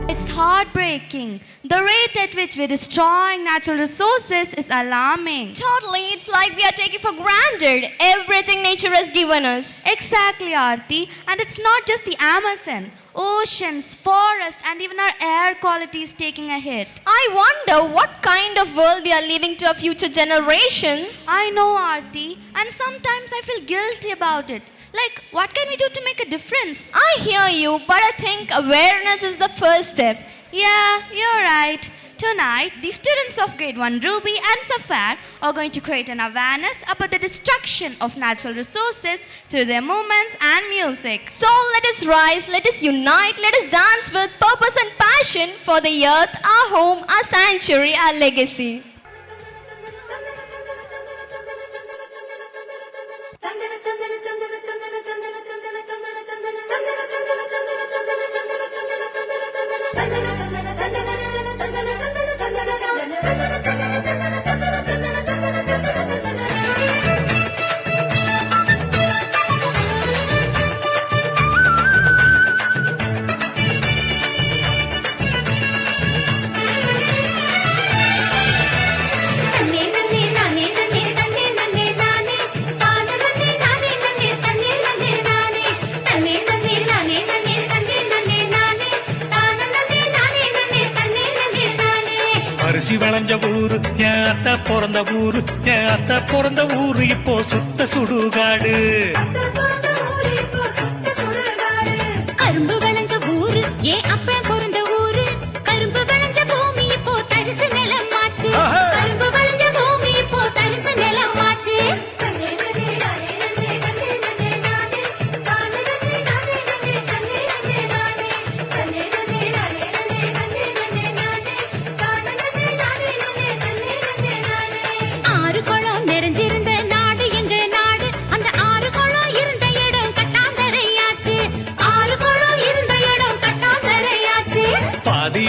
It's heartbreaking. The rate at which we're destroying natural resources is alarming. Totally, it's like we are taking for granted everything nature has given us. Exactly, Aarti. And it's not just the Amazon. Oceans, forests, and even our air quality is taking a hit. I wonder what kind of world we are leaving to our future generations. I know, Aarti, and sometimes I feel guilty about it. Like, what can we do to make a difference? I hear you, but I think awareness is the first step. Yeah, you're right. Tonight, the students of grade 1 Ruby and Safar are going to create an awareness about the destruction of natural resources through their movements and music. So let us rise, let us unite, let us dance with purpose and passion for the earth, our home, our sanctuary, our legacy. அரிசி வளைஞ்ச ஊரு என் அத்தை பிறந்த ஊரு என் அத்தை பிறந்த ஊரு இப்போ சுத்த சுடுகாடு கரும்பு விளைஞ்ச ஊரு ஏன் அப்ப பிறந்த ஊரு கரும்பு விளைஞ்ச பூமி இப்போ தரிசு நிலமாச்சு கரும்பு விளைஞ்ச பூமி இப்போ தரிசு நிலமாச்சு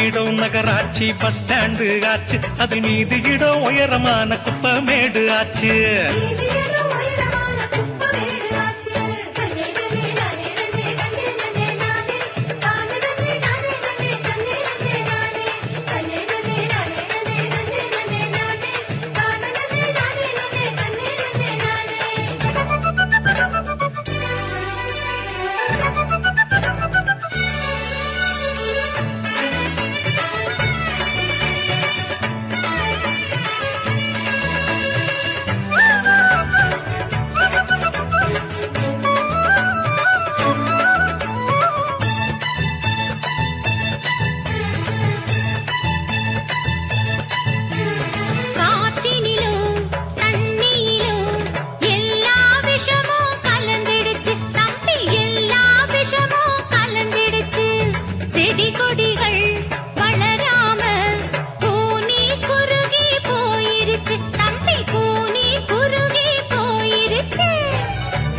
இடம் நகராட்சி பஸ் ஸ்டாண்டு ஆச்சு அது நீதி இடம் உயரமான குப்பமேடு ஆச்சு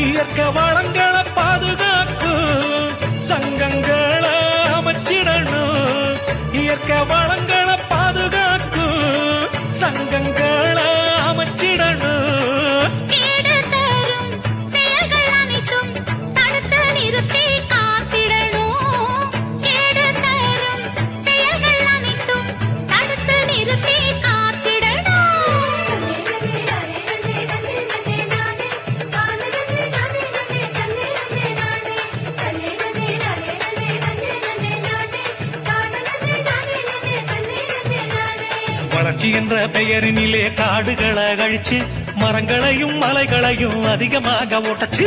இயற்கை வளங்களை பாதுகாக்கும் சங்கங்களை அமைச்சிடணும் இயற்கை வளங்களை பாதுகாக்கும் சங்கங்களை அமைச்சிடணும் வளர்ச்சி என்ற பெயரினிலே காடுகளை அழிச்சு மரங்களையும் மலைகளையும் அதிகமாக ஓட்டச்சு